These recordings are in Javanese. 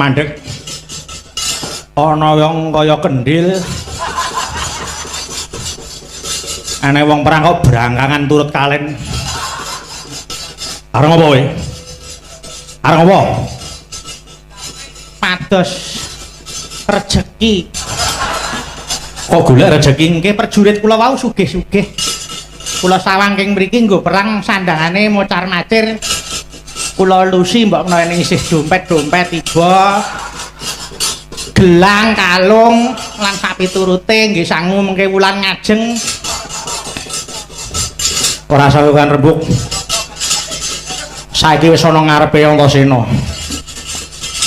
mandek ana wong kaya kendhil ana wong perang kok berangkangan turut kalen areng apa kowe areng apa pados rejeki kok golek rejeki nggih prajurit kula wau sugih-sugih kula sawangking mriki nggo perang sandangane mocar macir kula lusi mbok menawa ning isih dompet-dompet tiba gelang kalung lan sapiturute nggih sangu mengke wulan ngajeng ora salukan rebuk saiki wis ana ngarepe Antasena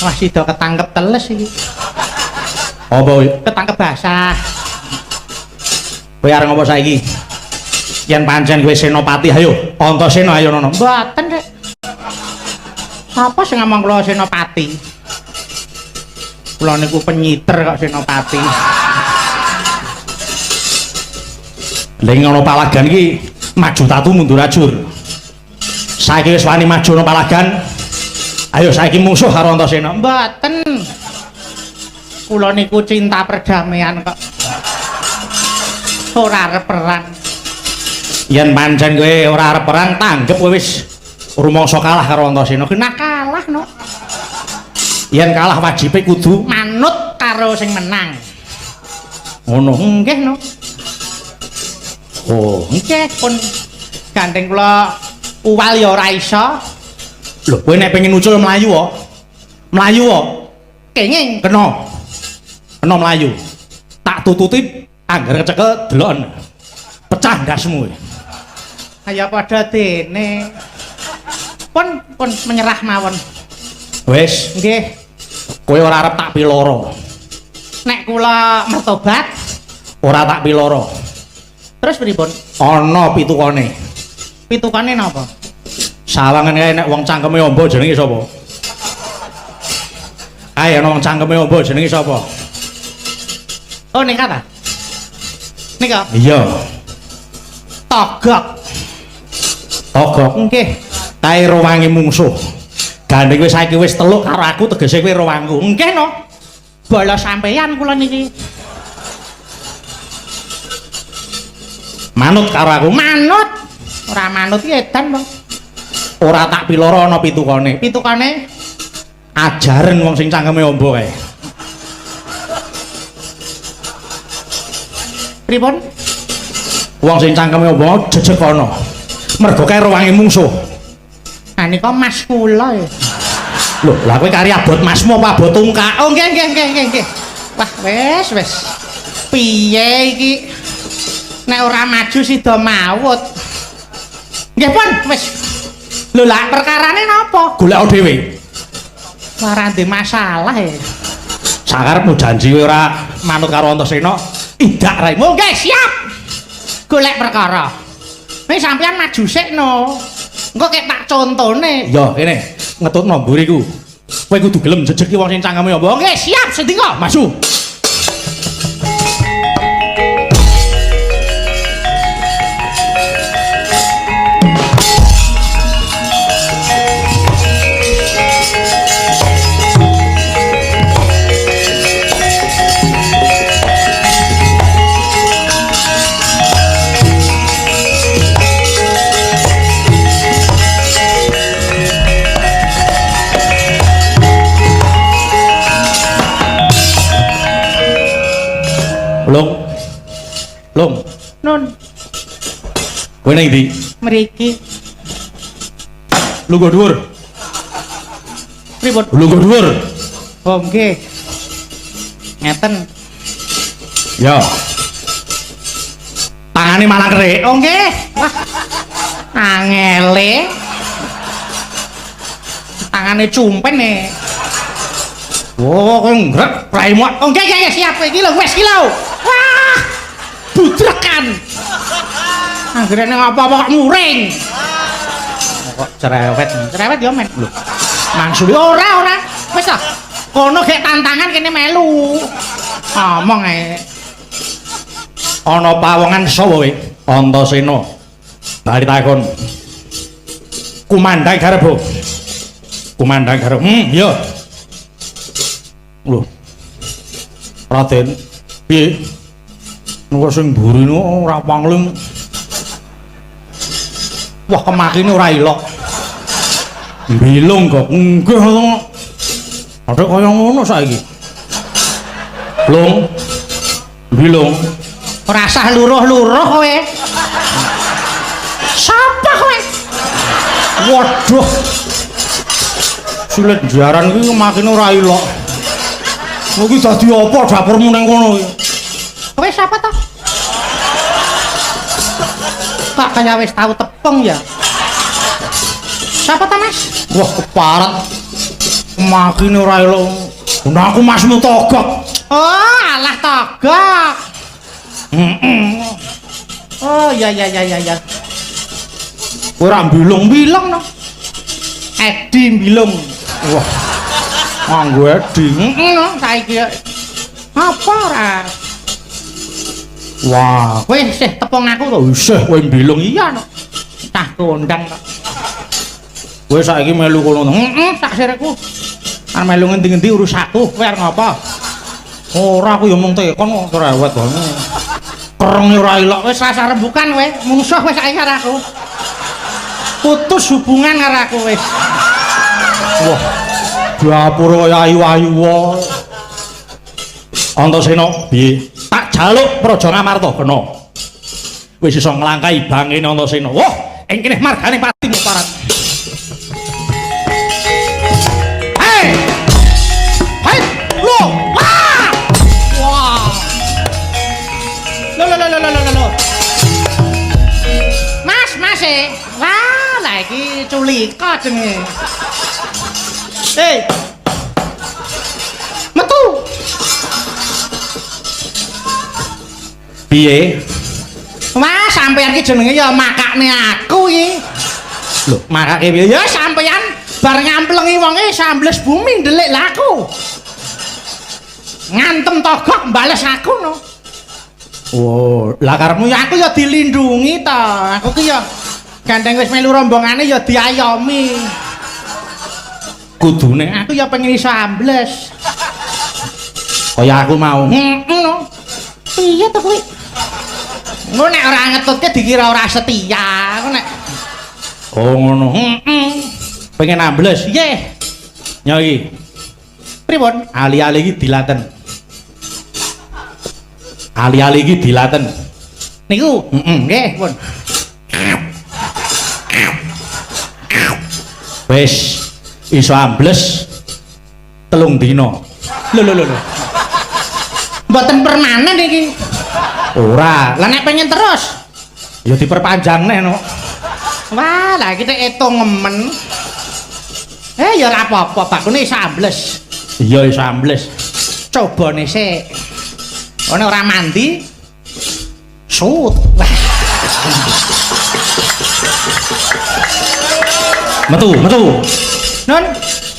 wah sida ketangkep teles iki apa ketangkep basah kowe areng apa saiki yen pancen kowe senopati ayo Antasena ayo nono mboten rek sapa sing ngomong kula senopati kula niku penyiter kok senopati. Lha ngono palagan iki maju tatu mundur ajur. Saiki wis wani maju ana palagan. Ayo saiki musuh karo Antasena. Mboten. Kula niku cinta perdamaian kok. Ora arep perang. Yen pancen kowe ora arep perang, tanggep kowe wis rumangsa kalah karo Antasena. Kena kalah no. Yen kalah wajibe kudu manut karo sing menang. Ngono nggih no. Oh, nggih pun gandeng kula uwal ya ora iso. Lho, kowe nek pengen ucul mlayu kok. Mlayu kok. Kenging kena. Kena mlayu. Tak tututi angger kecekel delon. Pecah ndasmu. Kaya padha dene. Pun menyerah mawon. Wis, nggih. Kowe ora arep tak piloro. Nek kula mertobat, ora tak piloro. Terus pripun? Ana pitukane. Pitukane napa? Sawangen kae nek wong cangkeme amba jenenge sapa? Ae ana wong cangkeme amba jenenge sapa? Oh, ning kata. Nika? Iya. Togok. Togok nggih. Kae rowange mungsuh. Gandeng wis saiki wis teluk karo aku tegese kowe rawangku. Nggih no. Bala sampeyan kula niki. Manut karo aku. Manut. Ora manut iki edan, Bang. Ora tak piloro ana pitukane. Pitukane ajaren wong sing cangkeme amba kae. Pripun? Wong sing cangkeme amba jejeg ana. Mergo kae rawange mungsuh. Nah nika mas kula ya. Lho, lah kowe kari abot masmu apa abot tungkak? Oh nggih. Wah, wis. Piye iki? Nek ora maju sida maut. Nggih pun, wis. Lho lah perkarane napa? Golek dhewe. Ora ndek masalah ya. Sakarepmu janji kowe ora manut karo Antasena, idak raimu. Nggih, siap. Golek perkara. Nek sampean maju sik no. Engko kek tak contone. Ya, kene ngetutno mburiku. Kowe kudu gelem jejeki wong sing cangkeme amba. Nggih, siap sedika. Maju. Long. Nun. Kowe nang ndi? Mriki. Lungguh dhuwur. Pripun? Lungguh dhuwur. Oh, nggih. Ngeten. Ya. Tangane malah kerik. Oh, nggih. Wah. Angele. Tangane cumpen e. Oh, kowe ngrek raimu. Oh, nggih, siap iki lho, wis iki lho. Wah! Budrekan. Anggere ning apa-apa kok muring. Kok cerewet ya men. Lho. Mangsuli ora. Wis ta. Kono gek tantangan kene melu. Ngomong ae. Ana pawongan sapa kowe? Antasena. Bali takon. Kumandang Garebo. Iya. Lho. Raden, piye? Nek sing burine ora pangling. Wah, kemakine ora ilok. Bilung kok nggih to. Ada kaya ngono saiki. Blong. Bilung. Ora sah luruh-luruh kowe. Sapa kowe? Waduh. Sulit jaran iki makine ora ilok. Iki dadi apa dapurmu ning kono iki? Kowe sapa to? Kok kaya wis tau tepung ya? Sapa to, Mas? Wah, keparat. Makine ora ilok. Nah aku Masmu Togok. Oh, alah Togok. Oh, ya. Ora bilung-bilung no. Edi bilung. Wah. Nganggo Edi. No, saiki. Apa ora? Wah, kowe isih tepung aku to? Isih kowe bilung iya no. Tah kondang kok. Kowe saiki melu kono. Tak sireku. Arep melu ngendi-ngendi urus aku, kowe arep ngapa? Ora aku ya mung tekon kok cerewet banget. Kerenge ora ilok wis rasa rembukan kowe, mungsuh wis saiki karo aku. Putus hubungan karo aku wis. Wah. Dapur kaya ayu-ayu wae. Antasena piye? Tak jaluk Praja Ngamarta kena. Wis iso nglangkai bangene Antasena. Wah, ing kene margane pati parat. Hei! Lo! Wah! Wah! Lo. Mas wah, lah iki culika jenenge. Hei! Metu! Piye? Wah, sampeyan ki jenenge ya makakne aku iki. Lho, makake piye? Ya sampeyan bar ngamplengi wonge sambles bumi ndelik laku. Ngantem Togok mbales aku no. Oh, lah karepmu ya aku ya dilindungi to. Aku ki ya gandeng wis melu rombongane ya diayomi. Kudune aku ya pengen iso ambles. Kaya aku mau. No. Piye to kuwi? Ngono nek ora ngetutke dikira ora setia, ngono nek. Oh ngono. Pengen ambles. Nggih. Nyai. Pripun? Ali-ali iki dilaten. Ali-ali iki dilaten. Niku, nggih, pun. Wis iso ambles 3 dina. Lho. Mboten permanen iki. Ora, lah nek pengen terus ya diperpanjang neh no. Wah, lah kita etung ngemen. Ya ora apa-apa, bakune iso ambles. Iya iso ambles. Cobane sik. Ono ora mandi. Sut. Metu. Nun,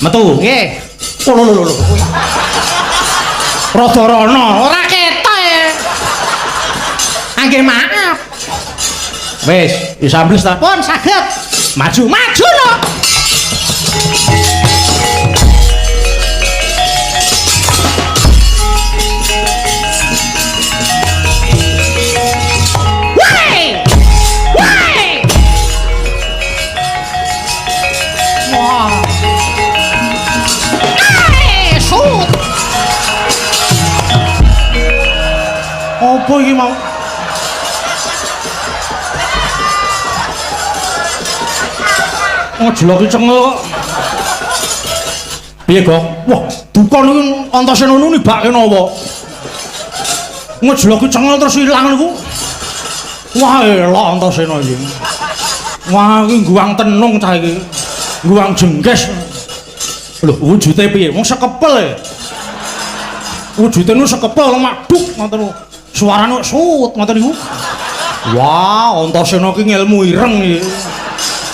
metu. Nggih. Lho. Rada rono, ora ketok e. Nggih maaf. Wis, iso ambles ta? Pun saged. Maju no. Apa iki mau? Ngejlok iki cengel kok. Piye, Gok? Wah, dukon iki Antasena nibake napa? Ngejlok iki cengel terus ilang niku. Wah, elok Antasena iki. Wah, iki guwang tenung cah iki. Guwang jengges. Lho, wujude piye? Wong sekepel e. Wujude nu sekepel maduk ngoten niku. Suarane sut ngoten niku. Wah, Antasena ki ngilmu ireng iki.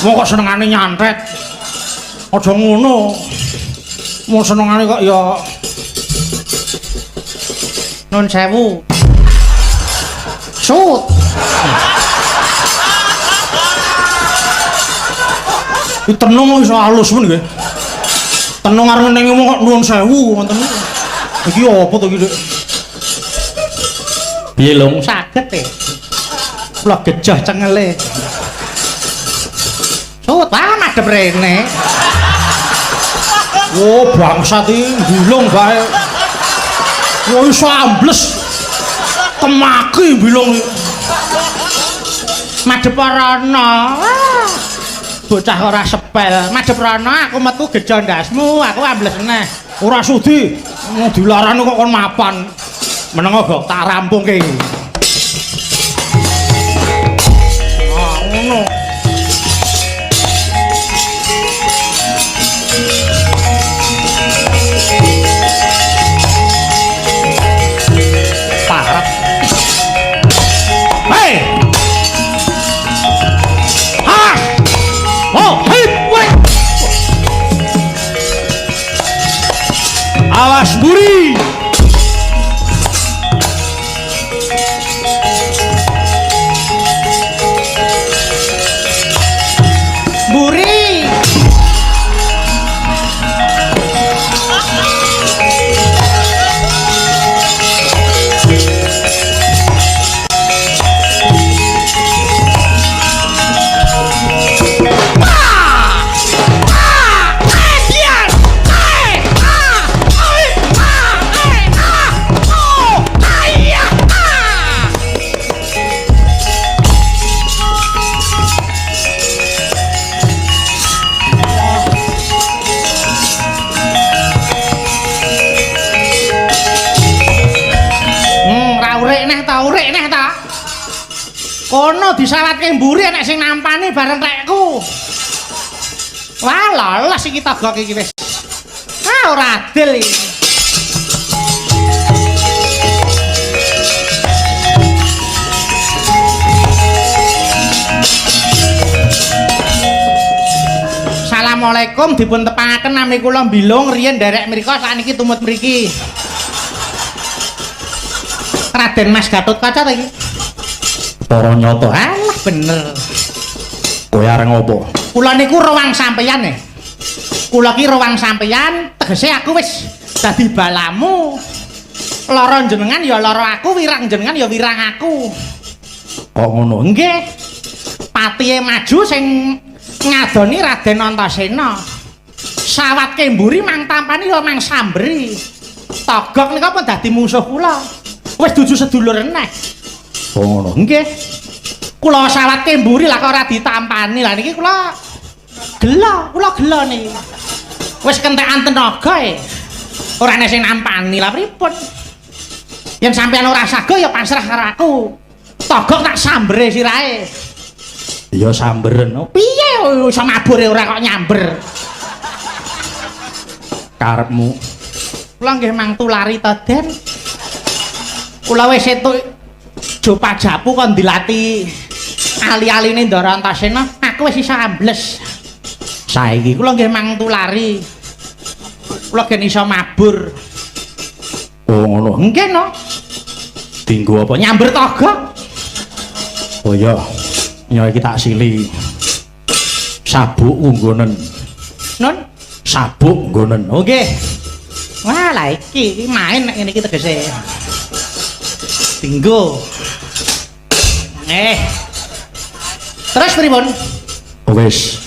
Wong kok senengane nyantet. Aja ngono. Wong senengane kok ya Nun sewu. Sut. Iki tenung iso halus men nggih. Tenung arep ning ngomong kok nuwun sewu ngoten niku. Iki apa to iki? Piye lho saged e. Kula gejah cengele. Sut wae madhep rene. Oh, bangsat iki gulung bae. Woi iso ambles. Temaki bilung. Madhep rono. Bocah ora sepel. Madhep rono aku metu gejah ndasmu, aku ambles neh. Ora sudi. Dilarani kok kon mapan. Menengo kok tak rampungke iki. Ah, ngono. Parah. Hei. Ah. Oh, hei, woi. Awas buri. Buri. Urek neh ta. Kono disawatke mburi nek sing nampani bareng rekku. Wah, lolos iki togok iki wis. Ah, ora adil iki. Assalamualaikum dipun tepangaken nami kula Bilung riyen nderek mriku sakniki tumut mriki. Raden Mas Gatot Kaca ta iki? Para nyata. Alah bener. Kowe areng apa? Kula niku rowang sampeyan e. Kula ki rowang sampeyan, tegese aku wis dadi balamu. Lara jenengan ya lara aku, wirang jenengan ya wirang aku. Kok ngono? Nggih. Patihe maju sing ngadoni Raden Antasena. Sawatke mburi mang tampani ya mang sambri. Togok nika pun dadi musuh kula. Wis dudu sedulur eneh. Oh ngono. Nggih. Kula sawatke mburi lah kok ora ditampani. Lah niki kula gelo niki. Wis kentekan tenaga e. Ora ana sing nampani. Lah pripun? Yen sampean ora sago ya pasrah karo aku. Togok tak sambre sirahe. Ya samberen. Piye iso mabure ora kok nyamber. Karepmu. Kula nggih mang tulari to, Den. Kula wis entuk jo pajapu kon dilati ali-aline Ndara Antasena, aku wis iso ambles. Saiki kula nggih mang tulari. Kula gen iso mabur. Oh ngono. Nggih no. Dinggo apa nyamber togok? Oh iya. Ya iki tak sili. Sabuk nggonen. Nun, sabuk nggonen. Oh nggih. Wah, lah iki main nek ngene iki tegese. Tinggo. Terus pripun? Wis.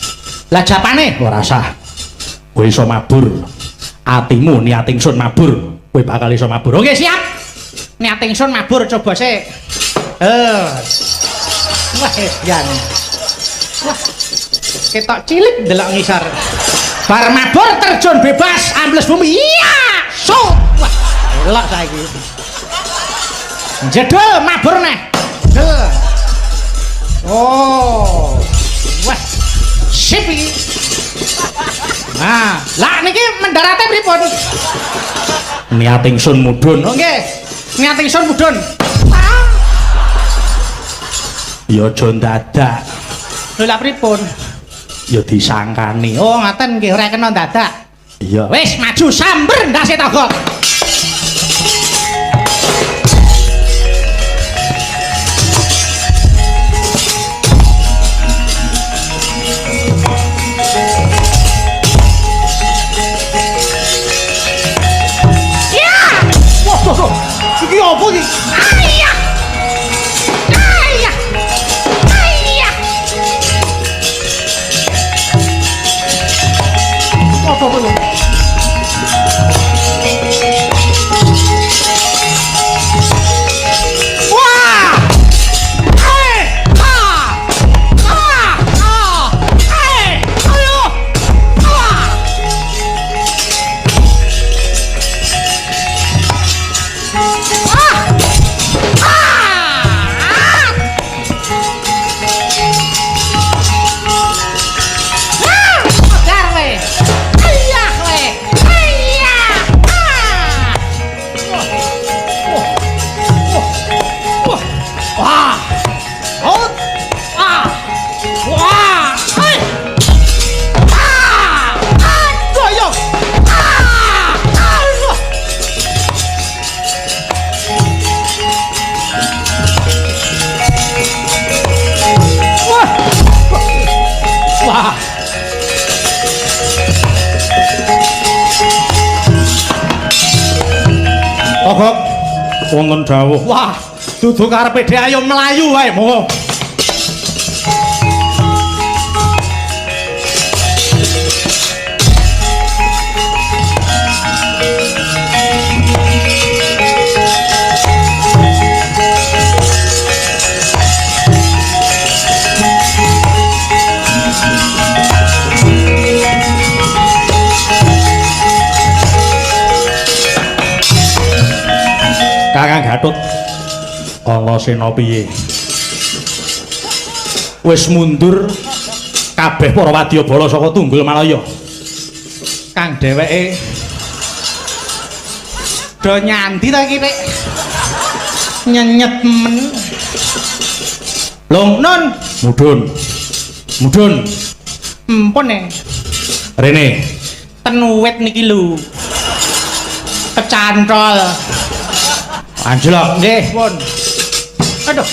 Lah japane ora sah. Kowe iso mabur. Atimu niat ingsun mabur, kowe bakal iso mabur. Oke, siap. Niat ingsun mabur coba sik. Wah, edan. Wah. Ketok cilik ndelok ngisor. Bar mabur terjun bebas ambles bumi. Iya. Sut. Wah, elok saiki. Jedul mabur neh. Oh. Wah. Sip iki. Nah, lah niki mendarate pripun? Niat ingsun mudhun. Oh nggih. Niat ingsun mudhun. Ya aja dadak. Lha lha pripun? Ya disangkani. Oh, ngoten nggih ora kena dadak. Iya. Wis maju samber ndase togok. Ya! Togok wonten dawuh. Wah, dudu karepe dhek ayo mlayu wae, monggo. Kakang Gatut Angasena piye? Wis mundur kabeh para wadyabala saka Tunggul Malaya. Kang dheweke do nyandi ta iki, Pak? Nyenyet men. Long Nun, mudhun. Mudhun. Empun e. Rene. Tenuwit niki lho. Kecantol. Anjlok nggih, pun. Aduh.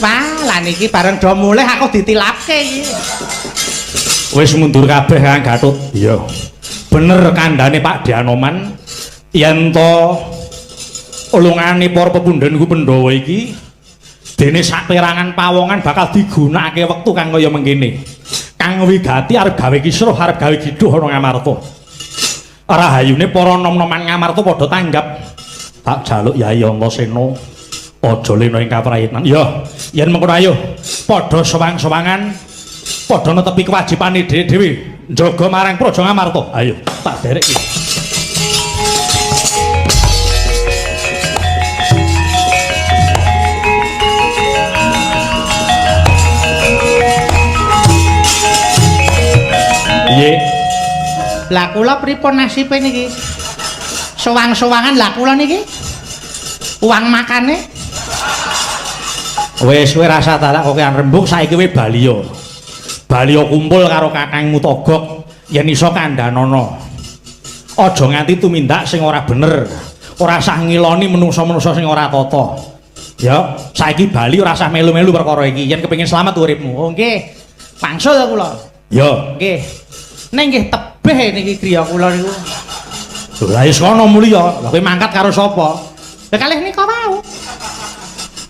Wah, lah niki bareng do mulih aku ditilapke iki. Wis mundur kabeh Kang Gatut. Iya. Bener kandhane Pak Dianoman yen to ulungane para pepundhen ku Pandhawa iki dene saperangan pawongan bakal digunakake wektu kang kaya mengkene. Kang wigati arep gawe kisruh, arep gawe gidhuh ana Ngamarta. Rahayune para nom-noman Ngamarta padha tanggap. Tak jaluk Yai Antasena aja lena ing kaprayenan. Ya, yen mengkono ayo padha sewang-sewangan, padha netepi kewajibane dhewe-dhewe njaga marang Praja Ngamarta. Ayo, tak derek iki. Piye? Lah kula pripun nasibe niki? Sewang-sewangan lah kula niki. Uang makane. Wis kowe rasa talak kokean rembug saiki kowe baliya. Baliya kumpul karo kakangmu Togok yen iso kandhanana. Aja nganti tumindak sing ora bener. Ora usah ngiloni menungsa-menungsa sing ora tata. Ya, saiki bali ora usah melu-melu perkara iki. Yen kepengin slamet uripmu. Oh nggih. Pangsul kula. Ya, nggih. Nek nggih tebih niki griya kula niku. Lah wis kono mulya, lha kowe mangkat karo sapa? Lah kalih nika wau.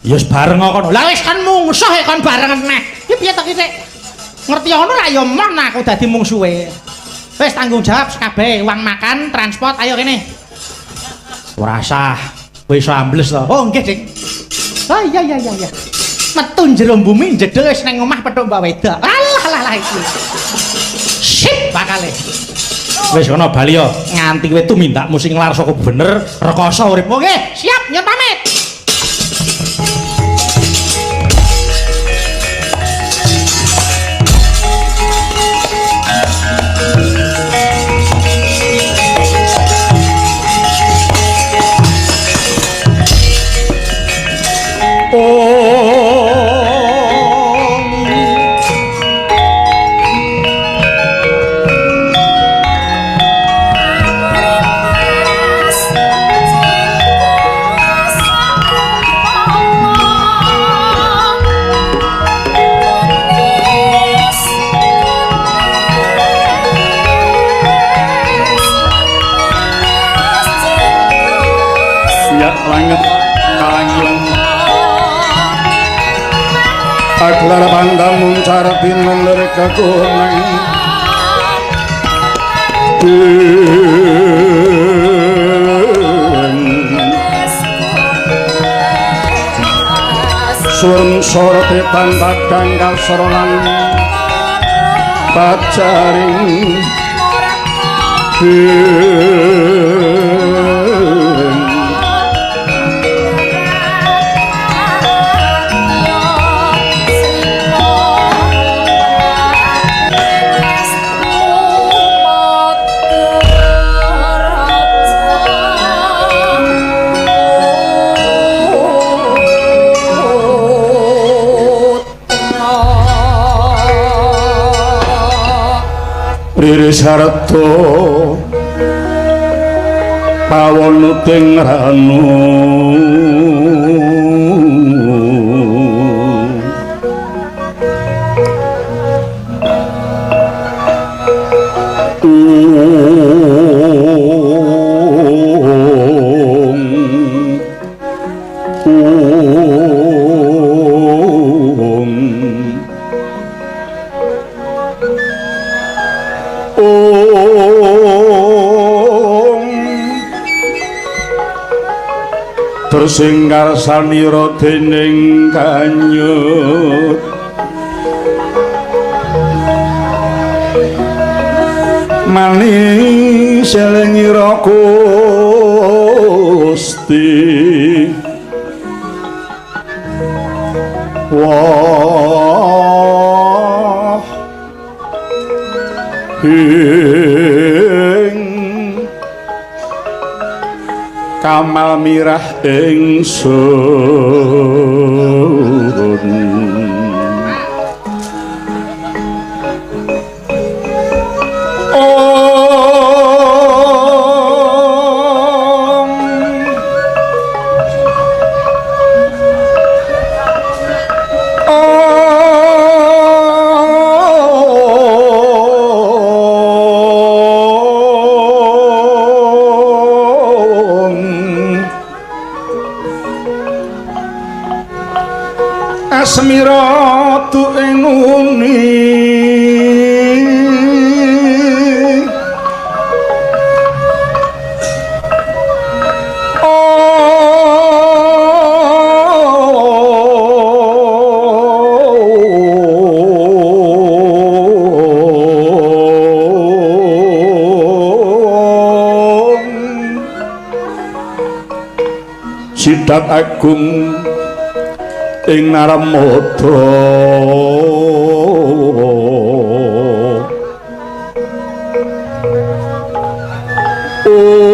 Ya wis bareng kono. Lah wis kan mungsuh kon bareng neh. Iki piye to iki sik? Ngerti ngono ra ya mon aku dadi mungsuhe. Wis tanggung jawab kabeh, uang makan, transport, ayo kene. Ora usah. Kowe iso ambles to. Oh nggih, Dik. Oh iya. Metu jero bumi jedel wis nang omah petuk Mbak Weda. Alah iki. Sip bakale. Wis kono bali yo nganti kowe tumindakmu sing laras kok bener rekoso uripmu. Nggih, siap nyun pamit. Aglara pandang muncar binung lirik kekunang Surum soroti tanpa dangkal serolang Pacaring Riri Sarto Pawonuting Ranu tersinggar sanira dening kanyut manis selengira Gusti wah kamal mirah ingsun asmira tu enuni Sidat agung ing Narmada oh